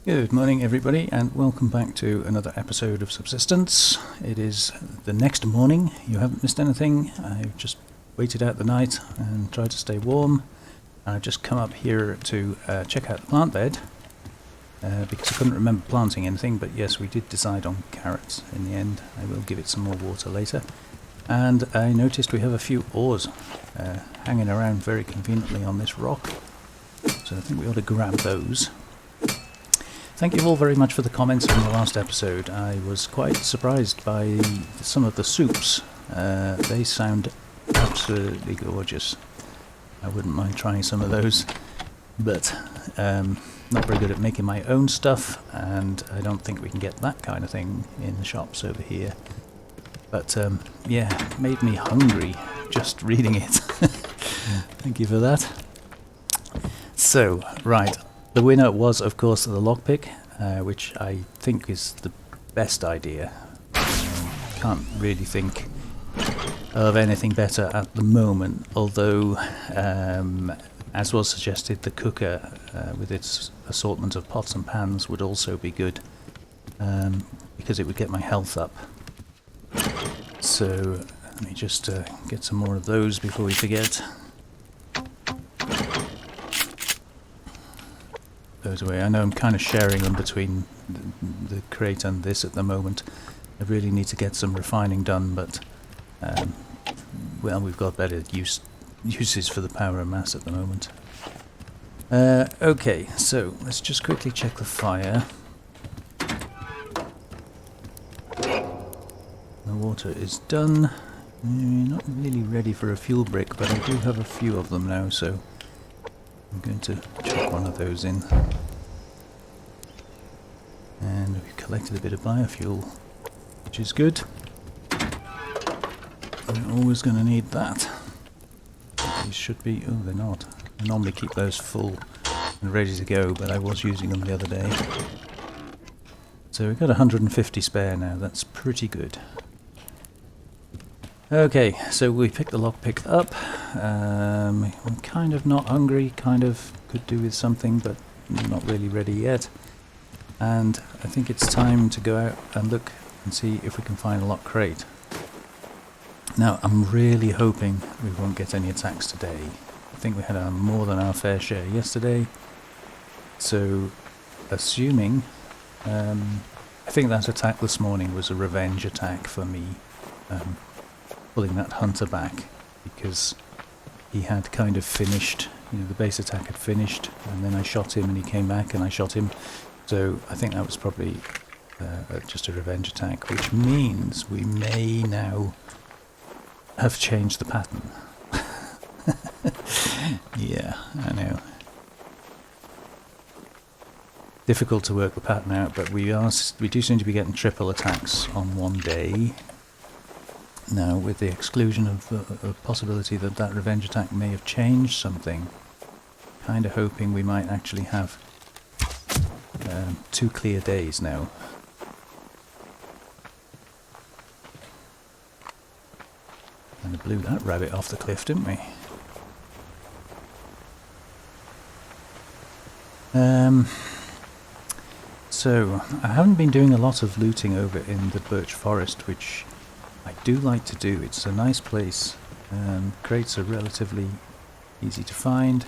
Good morning everybody and welcome back to another episode of Subsistence. It is the next morning, you haven't missed anything. I've just waited out the night and tried to stay warm. I've just come up here to check out the plant bed because I couldn't remember planting anything, but yes, we did decide on carrots in the end. I will give it some more water later. And I noticed we have a few ores hanging around very conveniently on this rock, so I think we ought to grab those. Thank you all very much for the comments from the last episode. I was quite surprised by some of the soups. They sound absolutely gorgeous. I wouldn't mind trying some of those, but not very good at making my own stuff, and I don't think we can get that kind of thing in the shops over here. But yeah, it made me hungry just reading it. Thank you for that. So, right. The winner was, of course, the lockpick, which I think is the best idea. Can't really think of anything better at the moment, although, as was suggested, the cooker with its assortment of pots and pans would also be good, because it would get my health up. So, let me just get some more of those before we forget. Those away. I know I'm kind of sharing them between the crate and this at the moment. I really need to get some refining done, but well, we've got better uses for the power and mass at the moment. Okay, so let's just quickly check the fire. The water is done. Not really ready for a fuel brick, but I do have a few of them now, so I'm going to chuck one of those in. And we've collected a bit of biofuel, which is good. We're always going to need that. These should be... oh, they're not. I normally keep those full and ready to go, but I was using them the other day. So we've got 150 spare now, that's pretty good. Okay, so we picked the lockpick up. I'm kind of not hungry, kind of could do with something, but not really ready yet. And I think it's time to go out and look and see if we can find a lock crate. Now, I'm really hoping we won't get any attacks today. I think we had more than our fair share yesterday. So, assuming... I think that attack this morning was a revenge attack for me. Pulling that hunter back, because he had kind of finished, the base attack had finished, and then I shot him and he came back and I shot him. So I think that was probably just a revenge attack, which means we may now have changed the pattern. Yeah, I know. Difficult to work the pattern out, but we do seem to be getting triple attacks on one day. Now, with the exclusion of the possibility that that revenge attack may have changed something, kind of hoping we might actually have 2 clear days now. And we blew that rabbit off the cliff, didn't we? So, I haven't been doing a lot of looting over in the birch forest, which I do like to do. It's a nice place. Crates are relatively easy to find.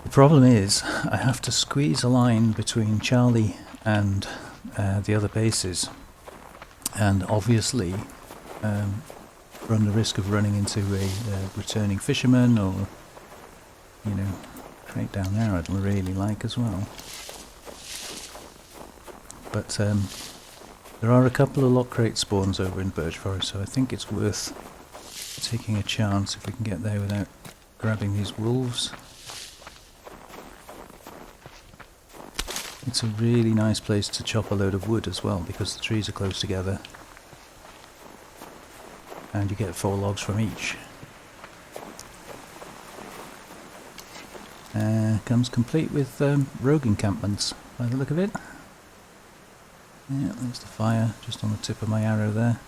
The problem is I have to squeeze a line between Charlie and the other bases, and obviously run the risk of running into a returning fisherman, or crate down there I'd really like as well. But there are a couple of lock crate spawns over in birch forest, so I think it's worth taking a chance if we can get there without grabbing these wolves. It's a really nice place to chop a load of wood as well, because the trees are close together and you get 4 logs from each. Comes complete with rogue encampments by the look of it. Yeah, there's the fire just on the tip of my arrow there.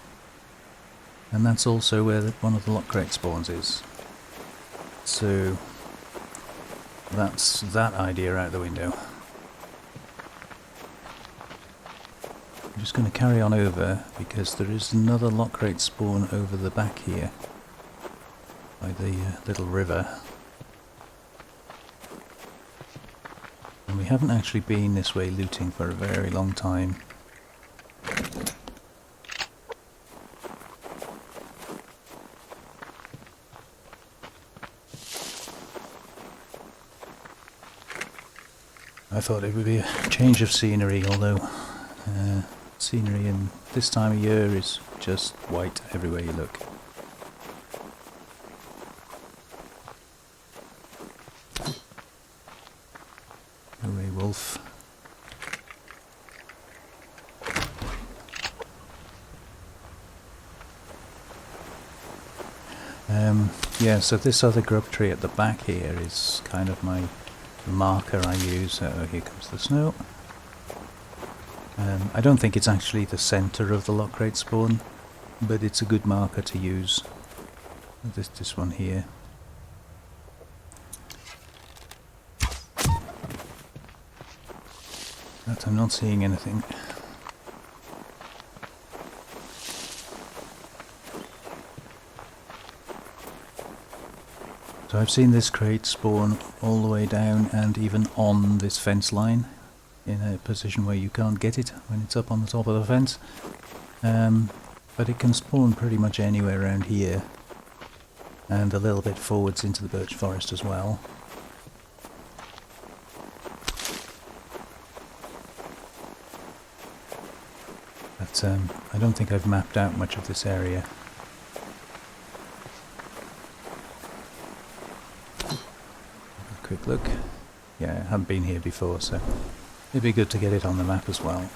And that's also where one of the lock crate spawns is. So That's that idea out the window. I'm just going to carry on over because there is another lock crate spawn over the back here by the little river. And we haven't actually been this way looting for a very long time. I thought it would be a change of scenery, although scenery in this time of year is just white everywhere you look. Hooray, wolf. Yeah, so this other grub tree at the back here is kind of my marker I use. Oh, here comes the snow. I don't think it's actually the centre of the lock crate spawn, but it's a good marker to use. This one here. But I'm not seeing anything. So I've seen this crate spawn all the way down and even on this fence line, in a position where you can't get it when it's up on the top of the fence. But it can spawn pretty much anywhere around here, and a little bit forwards into the birch forest as well. But I don't think I've mapped out much of this area. Quick look. Yeah, I haven't been here before, so it'd be good to get it on the map as well.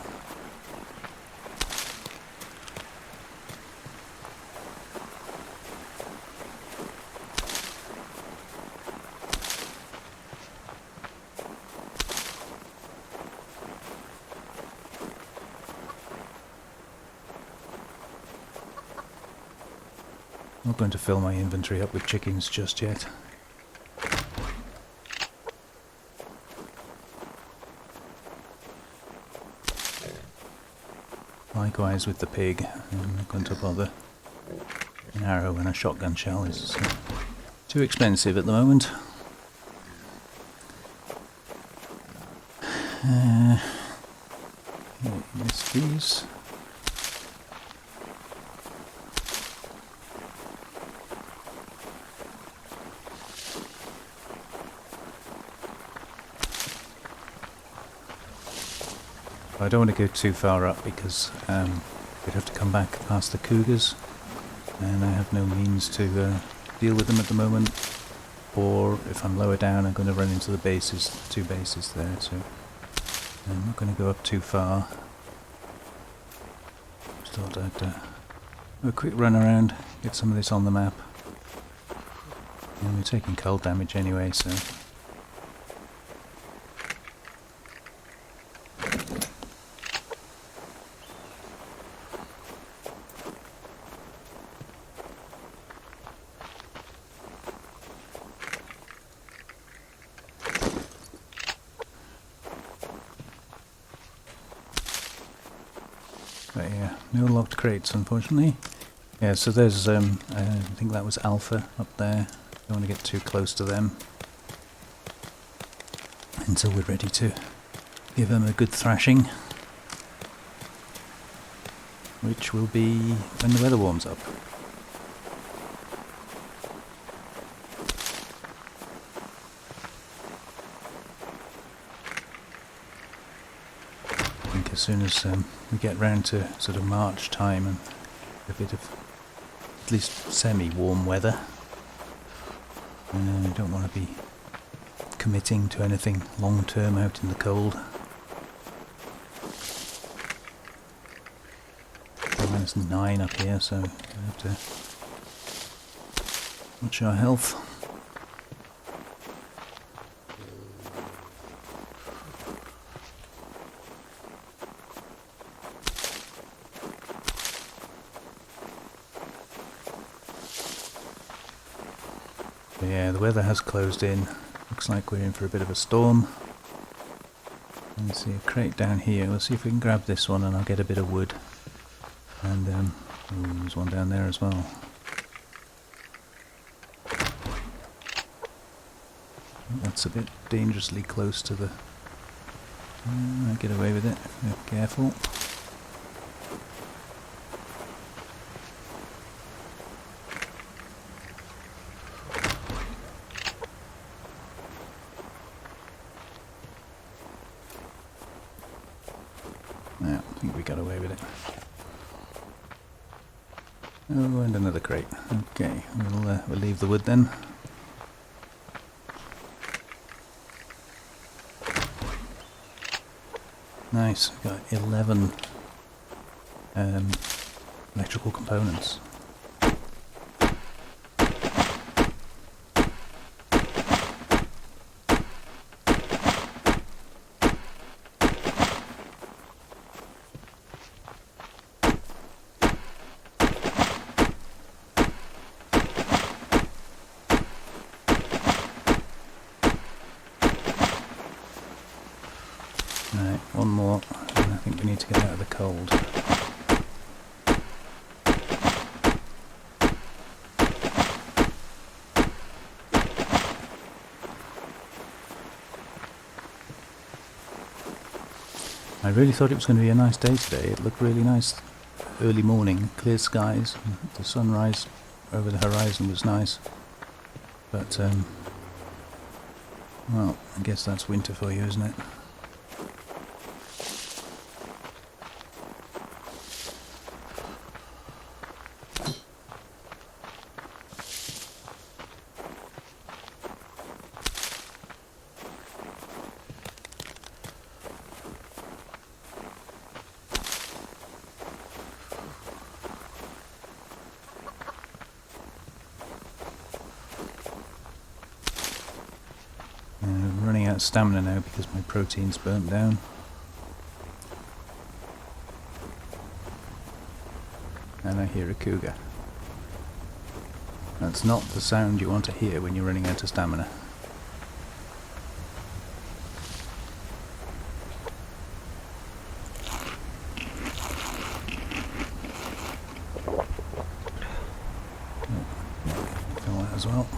I'm not going to fill my inventory up with chickens just yet. Likewise with the pig, I'm not going to bother. An arrow and a shotgun shell is too expensive at the moment. Miss these. I don't want to go too far up because we'd have to come back past the cougars, and I have no means to deal with them at the moment. Or if I'm lower down, I'm going to run into the bases, the two bases there. So I'm not going to go up too far. Just thought I'd do a quick run around, get some of this on the map. And we're taking cold damage anyway, so. But yeah, no locked crates unfortunately. Yeah, so there's, I think that was Alpha up there. Don't want to get too close to them until we're ready to give them a good thrashing, which will be when the weather warms up. I think as soon as we get round to sort of March time and a bit of at least semi-warm weather, I don't want to be committing to anything long-term out in the cold. -9 up here, so we have to watch our health. But yeah, the weather has closed in. Looks like we're in for a bit of a storm. And see a crate down here. We'll see if we can grab this one and I'll get a bit of wood. And ooh, there's one down there as well. That's a bit dangerously close to the... I'll get away with it. Be careful. Yeah, I think we got away with it. Oh, and another crate. Okay, we'll leave the wood then. Nice, we've got 11 electrical components. Right, one more, and I think we need to get out of the cold. I really thought it was going to be a nice day today. It looked really nice. Early morning, clear skies, the sunrise over the horizon was nice. But, well, I guess that's winter for you, isn't it? I'm running out of stamina now because my protein's burnt down. And I hear a cougar. That's not the sound you want to hear when you're running out of stamina. Kill that as well.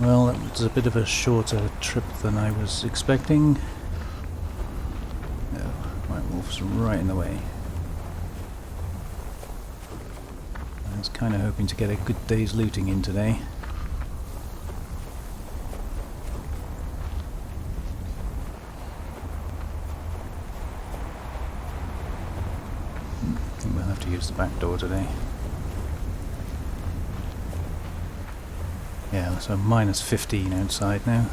Well, that was a bit of a shorter trip than I was expecting. Oh, White Wolf's right in the way. I was kind of hoping to get a good day's looting in today. I think we'll have to use the back door today. Yeah, so minus 15 outside now.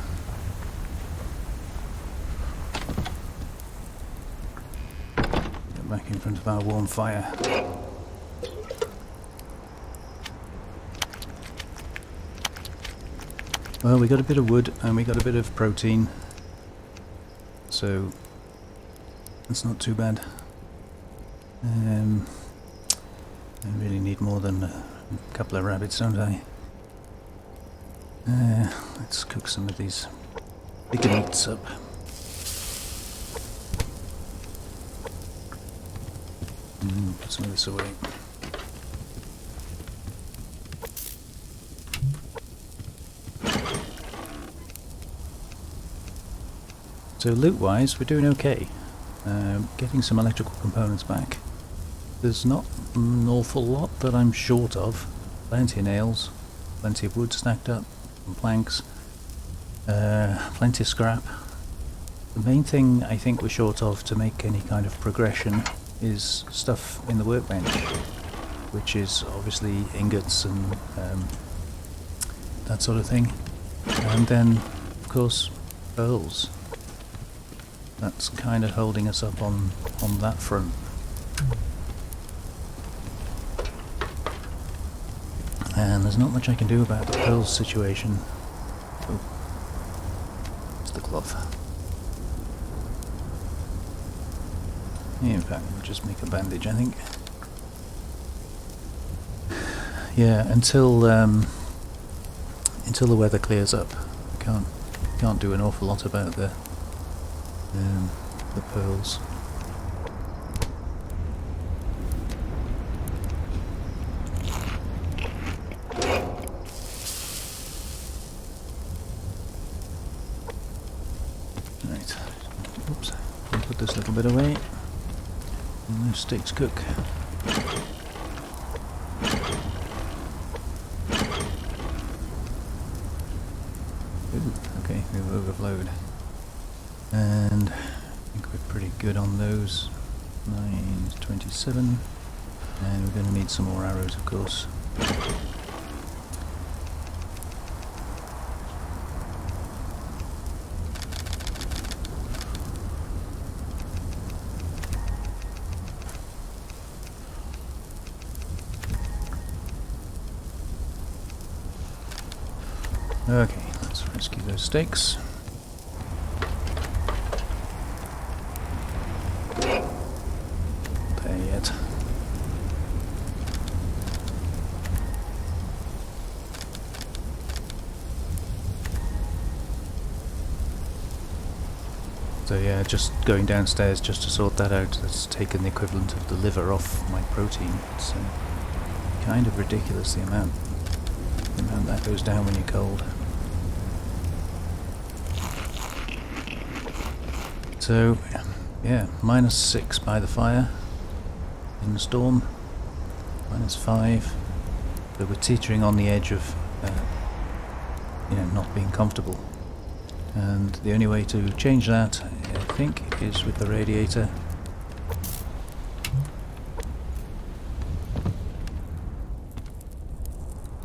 Get back in front of our warm fire. Well, we got a bit of wood and we got a bit of protein, so that's not too bad. I really need more than a couple of rabbits, don't I? Let's cook some of these bigger meats up. Put some of this away. So loot-wise, we're doing okay. Getting some electrical components back. There's not an awful lot that I'm short of. Plenty of nails, plenty of wood stacked up. Planks, plenty of scrap. The main thing I think we're short of to make any kind of progression is stuff in the workbench, which is obviously ingots and that sort of thing, and then of course pearls. That's kind of holding us up on that front. And there's not much I can do about the pearls situation. Oh, the cloth. In fact, we'll just make a bandage, I think. Yeah, until the weather clears up, I can't do an awful lot about the pearls. Right. Oops. I'll put this little bit away. And those steaks cook. Ooh, okay, we've overflowed. And I think we're pretty good on those. 9 to 27. And we're going to need some more arrows, of course. Okay, let's rescue those steaks. There yet. So yeah, just going downstairs just to sort that out. That's taken the equivalent of the liver off my protein. It's kind of ridiculous the amount that goes down when you're cold. So, yeah, -6 by the fire in the storm, -5. So we're teetering on the edge of, not being comfortable. And the only way to change that, I think, is with the radiator.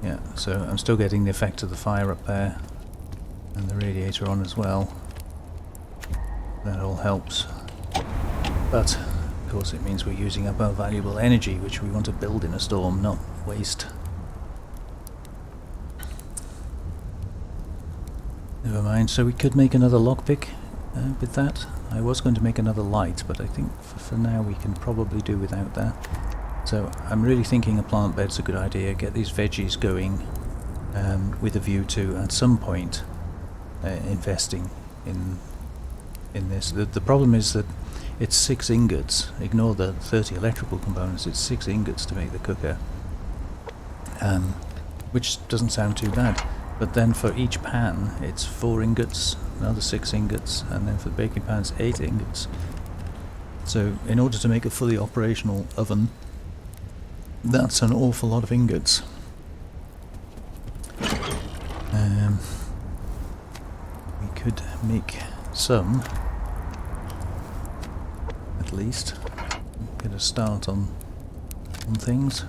Yeah, so I'm still getting the effect of the fire up there, and the radiator on as well. That all helps. But, of course, it means we're using up our valuable energy, which we want to build in a storm, not waste. Never mind, so we could make another lockpick with that. I was going to make another light, but I think for now we can probably do without that. So I'm really thinking a plant bed's a good idea. Get these veggies going with a view to, at some point, investing in this. The problem is that it's 6 ingots. Ignore the 30 electrical components. It's 6 ingots to make the cooker, which doesn't sound too bad. But then for each pan, it's 4 ingots, another 6 ingots, and then for the baking pan, it's 8 ingots. So in order to make a fully operational oven, that's an awful lot of ingots. We could make some, at least, get a start on things.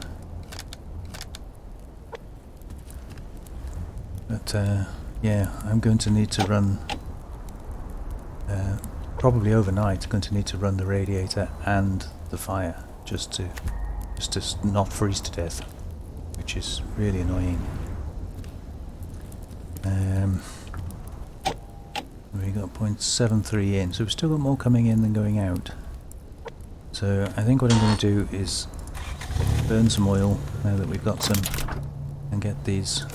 But yeah, I'm going to need to run, probably overnight, going to need to run the radiator and the fire just to not freeze to death, which is really annoying. We got 0.73 in, so we've still got more coming in than going out. So I think what I'm going to do is burn some oil now that we've got some, and get these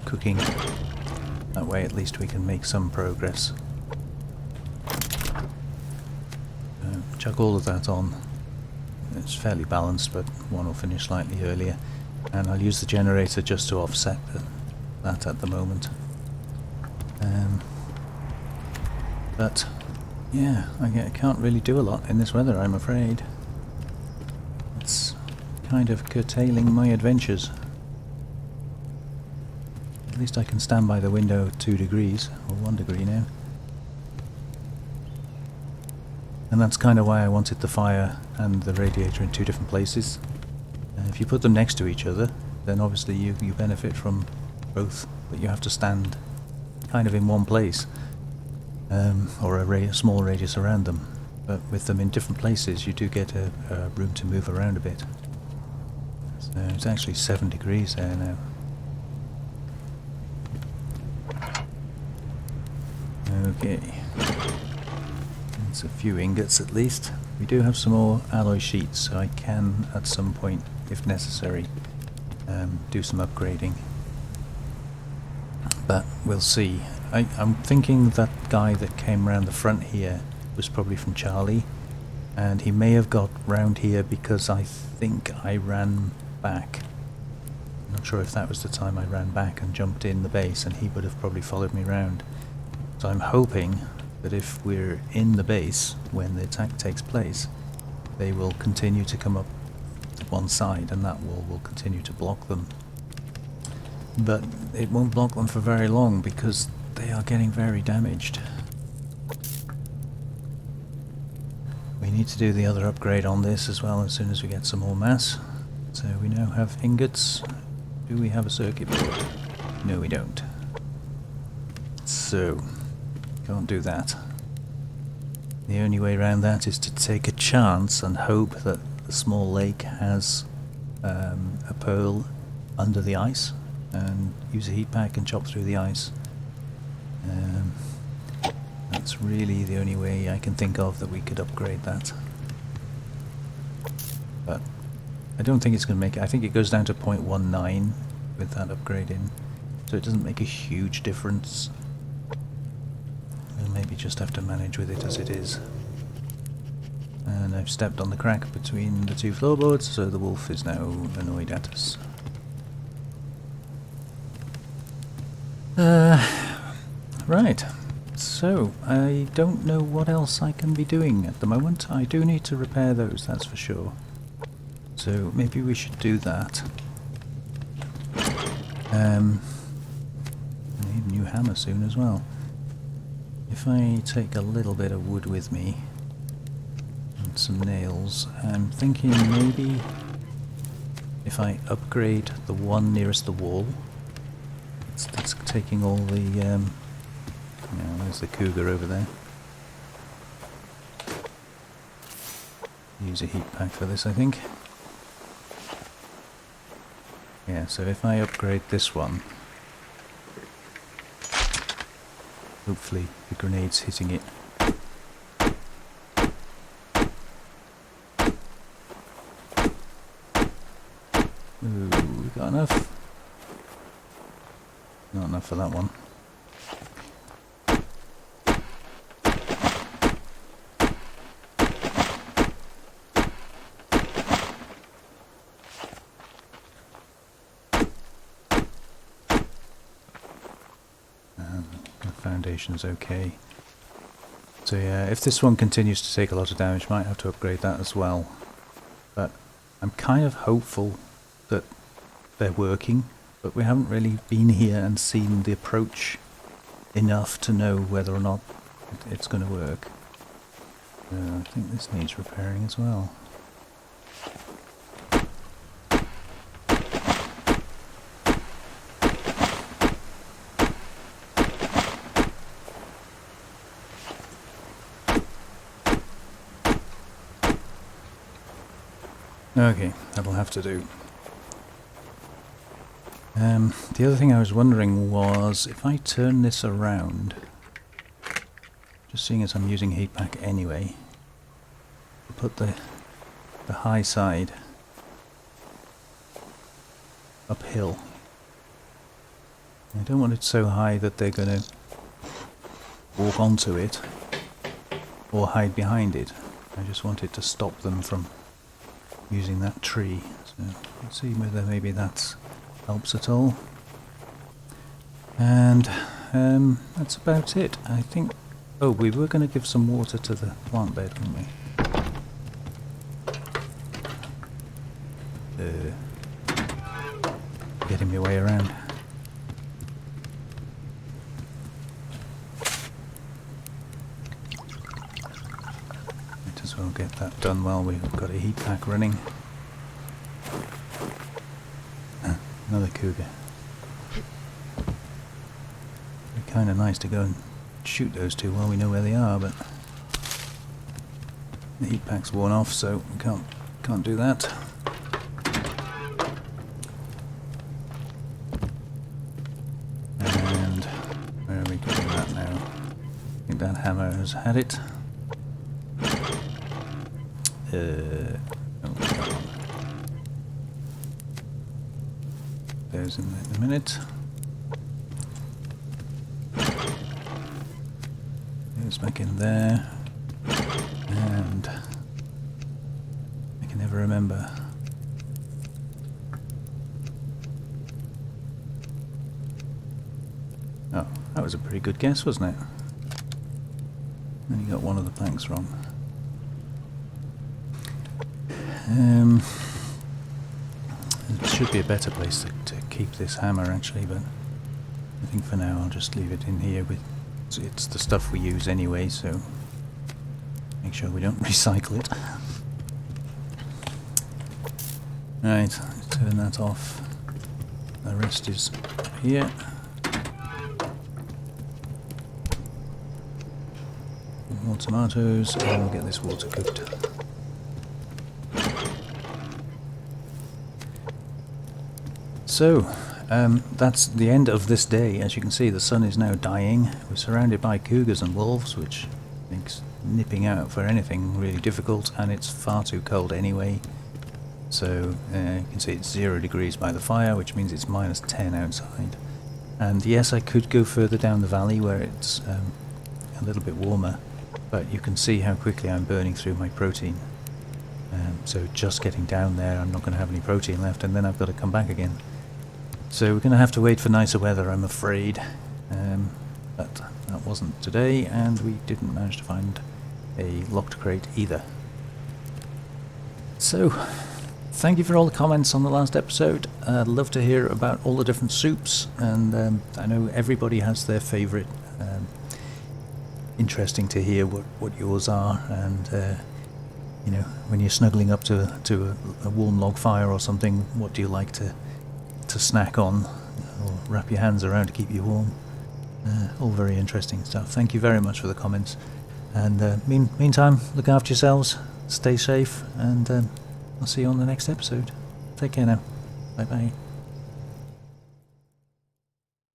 cooking. That way at least we can make some progress. Chuck all of that on. It's fairly balanced, but one will finish slightly earlier, and I'll use the generator just to offset that at the moment. But yeah, I can't really do a lot in this weather, I'm afraid. It's kind of curtailing my adventures. At least I can stand by the window at 2 degrees, or 1 degree now. And that's kind of why I wanted the fire and the radiator in 2 different places. If you put them next to each other, then obviously you benefit from both, but you have to stand kind of in one place, or a small radius around them. But with them in different places, you do get a room to move around a bit. So it's actually 7 degrees there now. Okay. It's a few ingots at least. We do have some more alloy sheets, so I can, at some point, if necessary, do some upgrading. But we'll see. I'm thinking that guy that came round the front here was probably from Charlie, and he may have got round here because I think I ran back. I'm not sure if that was the time I ran back and jumped in the base, and he would have probably followed me round. So I'm hoping that if we're in the base when the attack takes place, they will continue to come up to one side and that wall will continue to block them. But it won't block them for very long because they are getting very damaged. We need to do the other upgrade on this as well as soon as we get some more mass. So we now have ingots. Do we have a circuit board? No, we don't. So can't do that. The only way around that is to take a chance and hope that the small lake has a pearl under the ice and use a heat pack and chop through the ice. That's really the only way I can think of that we could upgrade that. But I don't think it's going to make it. I think it goes down to 0.19 with that upgrade in, so it doesn't make a huge difference. We'll maybe just have to manage with it as it is. And I've stepped on the crack between the two floorboards, so the wolf is now annoyed at us. Right, so I don't know what else I can be doing at the moment. I do need to repair those, that's for sure. So maybe we should do that. I need a new hammer soon as well. If I take a little bit of wood with me and some nails, I'm thinking maybe if I upgrade the one nearest the wall, that's taking all the there's the cougar over there. Use a heat pack for this, I think. Yeah, so if I upgrade this one, hopefully the grenade's hitting it. Ooh, we got enough? Not enough for that one. Foundation's okay. So yeah, if this one continues to take a lot of damage, might have to upgrade that as well. But I'm kind of hopeful that they're working, but we haven't really been here and seen the approach enough to know whether or not it's going to work. I think this needs repairing as well. Okay, that'll have to do. The other thing I was wondering was if I turn this around, just seeing as I'm using heat pack anyway, put the high side uphill. I don't want it so high that they're going to walk onto it or hide behind it. I just want it to stop them from using that tree. So let's see whether maybe that helps at all. And that's about it, I think. Oh, we were going to give some water to the plant bed, weren't we? Getting my way around. Might as well get that done while we've got a heat pack running. Another cougar. It'd be kind of nice to go and shoot those two while we know where they are, but the heat pack's worn off, so we can't do that. And where are we getting that now? I think think that hammer has had it. Oh, that one. Goes in a minute. Goes back in there. And I can never remember. Oh, that was a pretty good guess, wasn't it? And you got one of the planks wrong. It should be a better place to keep this hammer actually, but I think for now I'll just leave it in here. It's the stuff we use anyway, so make sure we don't recycle it. Right, turn that off. The rest is here. More tomatoes, and we'll get this water cooked. So, that's the end of this day. As you can see, the sun is now dying. We're surrounded by cougars and wolves, which makes nipping out for anything really difficult, and it's far too cold anyway. So, you can see it's 0 degrees by the fire, which means it's -10 outside. And yes, I could go further down the valley where it's a little bit warmer, but you can see how quickly I'm burning through my protein. So just getting down there, I'm not going to have any protein left, and then I've got to come back again. So we're going to have to wait for nicer weather, I'm afraid. But that wasn't today, and we didn't manage to find a locked crate either. So, thank you for all the comments on the last episode. I'd love to hear about all the different soups, and I know everybody has their favourite. Interesting to hear what yours are, and you know, when you're snuggling up to a warm log fire or something, what do you like to snack on, or wrap your hands around to keep you warm? All very interesting stuff. Thank you very much for the comments, and meantime, look after yourselves, stay safe, and I'll see you on the next episode. Take care now. Bye bye.